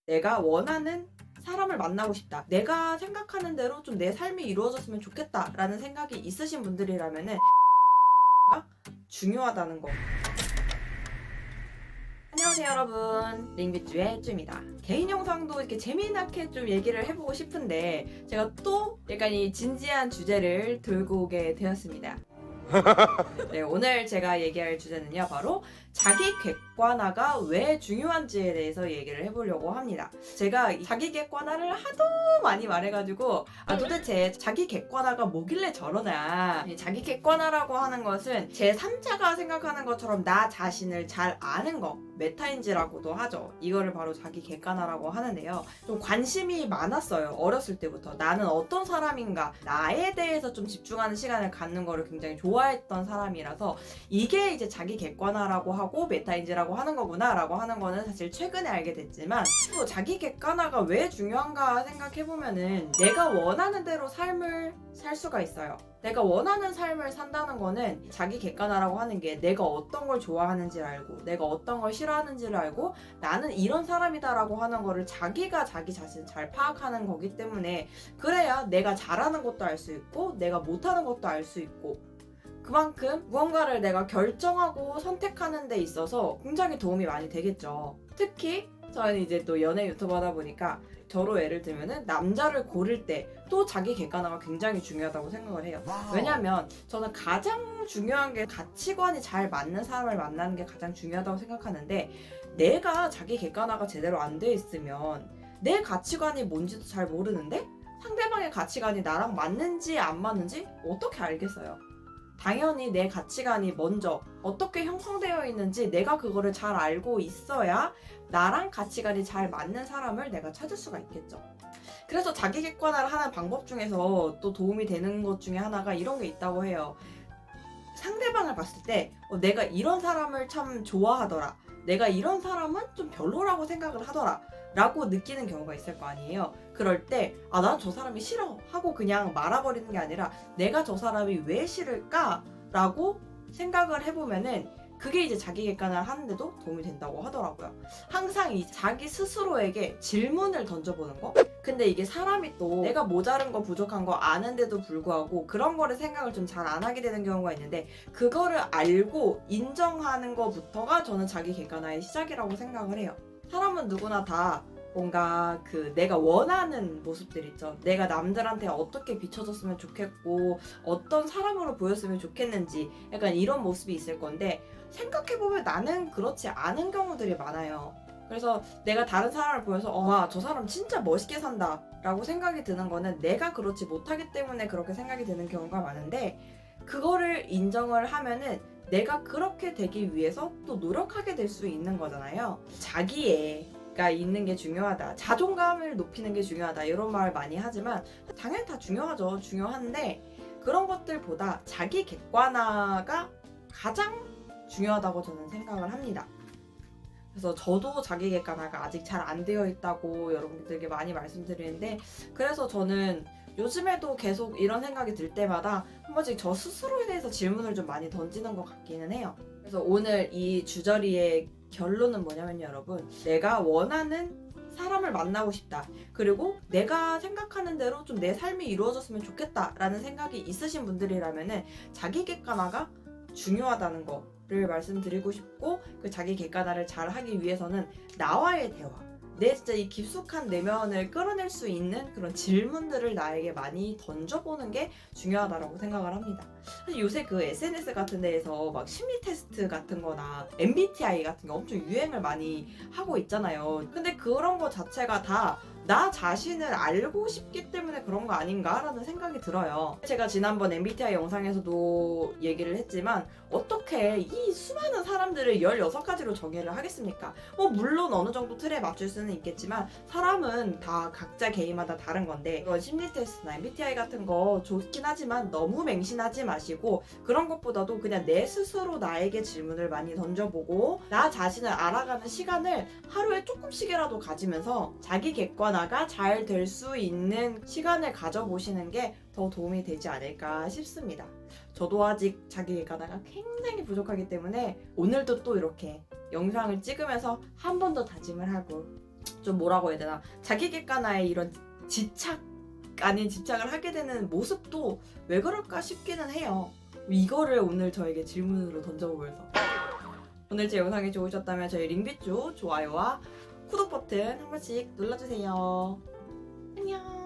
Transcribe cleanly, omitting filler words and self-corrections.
내가 원하는 사람을 만나고 싶다. 내가 생각하는 대로 좀 내 삶이 이루어졌으면 좋겠다라는 생각이 있으신 분들이라면은 중요하다는 거. 안녕하세요 여러분, 링비쭈의 쭈입니다. 개인 영상도 이렇게 재미나게 좀 얘기를 해보고 싶은데 제가 또 약간 이 진지한 주제를 들고 오게 되었습니다. 네, 오늘 제가 얘기할 주제는요, 바로 자기 객관화가 왜 중요한지에 대해서 얘기를 해보려고 합니다. 제가 이 자기 객관화를 하도 많이 말해가지고 도대체 자기 객관화가 뭐길래 저러나. 이 자기 객관화라고 하는 것은 제3자가 생각하는 것처럼 나 자신을 잘 아는 거, 메타인지라고도 하죠. 이거를 바로 자기 객관화라고 하는데요. 좀 관심이 많았어요. 어렸을 때부터. 나는 어떤 사람인가, 나에 대해서 좀 집중하는 시간을 갖는 거를 굉장히 좋아했던 사람이라서 이게 이제 자기 객관화라고 하고 메타인지라고 하는 거구나 라고 하는 거는 사실 최근에 알게 됐지만, 또 자기 객관화가 왜 중요한가 생각해보면은 내가 원하는 대로 삶을 살 수가 있어요. 내가 원하는 삶을 산다는 거는 자기 객관화라고 하는 게 내가 어떤 걸 좋아하는지를 알고 내가 어떤 걸 싫어하는지를 알고 나는 이런 사람이다 라고 하는 거를 자기가 자기 자신을 잘 파악하는 거기 때문에, 그래야 내가 잘하는 것도 알 수 있고 내가 못하는 것도 알 수 있고, 그만큼 무언가를 내가 결정하고 선택하는 데 있어서 굉장히 도움이 많이 되겠죠. 특히 저는 이제 또 연애 유튜버다 보니까 저로 예를 들면은 남자를 고를 때 또 자기 객관화가 굉장히 중요하다고 생각을 해요. 왜냐면 저는 가장 중요한 게 가치관이 잘 맞는 사람을 만나는 게 가장 중요하다고 생각하는데, 내가 자기 객관화가 제대로 안 돼 있으면 내 가치관이 뭔지도 잘 모르는데 상대방의 가치관이 나랑 맞는지 안 맞는지 어떻게 알겠어요? 당연히 내 가치관이 먼저 어떻게 형성되어 있는지 내가 그거를 잘 알고 있어야 나랑 가치관이 잘 맞는 사람을 내가 찾을 수가 있겠죠. 그래서 자기 객관화를 하는 방법 중에서 또 도움이 되는 것 중에 하나가 이런 게 있다고 해요. 상대방을 봤을 때 내가 이런 사람을 참 좋아하더라, 내가 이런 사람은 좀 별로라고 생각을 하더라 라고 느끼는 경우가 있을 거 아니에요. 그럴 때 난 저 사람이 싫어 하고 그냥 말아버리는 게 아니라 내가 저 사람이 왜 싫을까 라고 생각을 해보면은 그게 이제 자기 객관화를 하는데도 도움이 된다고 하더라고요. 항상 이 자기 스스로에게 질문을 던져보는 거? 근데 이게 사람이 또 내가 모자른 거 부족한 거 아는데도 불구하고 그런 거를 생각을 좀 잘 안 하게 되는 경우가 있는데, 그거를 알고 인정하는 거부터가 저는 자기 객관화의 시작이라고 생각을 해요. 사람은 누구나 다 뭔가 내가 원하는 모습들 있죠. 내가 남들한테 어떻게 비춰졌으면 좋겠고 어떤 사람으로 보였으면 좋겠는지 약간 이런 모습이 있을 건데, 생각해보면 나는 그렇지 않은 경우들이 많아요. 그래서 내가 다른 사람을 보면서 와, 저 사람 진짜 멋있게 산다 라고 생각이 드는 거는 내가 그렇지 못하기 때문에 그렇게 생각이 드는 경우가 많은데, 그거를 인정을 하면은 내가 그렇게 되기 위해서 또 노력하게 될 수 있는 거잖아요. 자기애가 있는 게 중요하다, 자존감을 높이는 게 중요하다, 이런 말 많이 하지만 당연히 다 중요하죠. 중요한데 그런 것들보다 자기 객관화가 가장 중요하다고 저는 생각을 합니다. 그래서 저도 자기 객관화가 아직 잘 안 되어 있다고 여러분들에게 많이 말씀드리는데, 그래서 저는 요즘에도 계속 이런 생각이 들 때마다 한 번씩 저 스스로에 대해서 질문을 좀 많이 던지는 것 같기는 해요. 그래서 오늘 이 주저리의 결론은 뭐냐면요, 여러분, 내가 원하는 사람을 만나고 싶다, 그리고 내가 생각하는 대로 좀 내 삶이 이루어졌으면 좋겠다 라는 생각이 있으신 분들이라면은 자기 객관화가 중요하다는 거를 말씀드리고 싶고, 그 자기 객관화를 잘 하기 위해서는 나와의 대화, 내 진짜 이 깊숙한 내면을 끌어낼 수 있는 그런 질문들을 나에게 많이 던져보는 게 중요하다고 생각을 합니다. 사실 요새 그 SNS 같은 데에서 막 심리 테스트 같은 거나 MBTI 같은 게 엄청 유행을 많이 하고 있잖아요. 근데 그런 거 자체가 다 나 자신을 알고 싶기 때문에 그런 거 아닌가라는 생각이 들어요. 제가 지난번 MBTI 영상에서도 얘기를 했지만 어떻게 이 수많은 사람들을 16가지로 정의를 하겠습니까? 물론 어느 정도 틀에 맞출 수는 있겠지만 사람은 다 각자 개인마다 다른 건데, 그런 심리 테스트나 MBTI 같은 거 좋긴 하지만 너무 맹신하지 마시고, 그런 것보다도 그냥 내 스스로 나에게 질문을 많이 던져보고 나 자신을 알아가는 시간을 하루에 조금씩이라도 가지면서 자기 객관화가 잘 될 수 있는 시간을 가져보시는 게 더 도움이 되지 않을까 싶습니다. 저도 아직 자기 객관화가 굉장히 부족하기 때문에 오늘도 또 이렇게 영상을 찍으면서 한 번 더 다짐을 하고 좀 뭐라고 해야 되나, 자기 객관화에 이런 집착 아닌 집착을 하게 되는 모습도 왜 그럴까 싶기는 해요. 이거를 오늘 저에게 질문으로 던져보면서, 오늘 제 영상이 좋으셨다면 저희 링빗주 좋아요와 구독 버튼 한 번씩 눌러주세요. 안녕.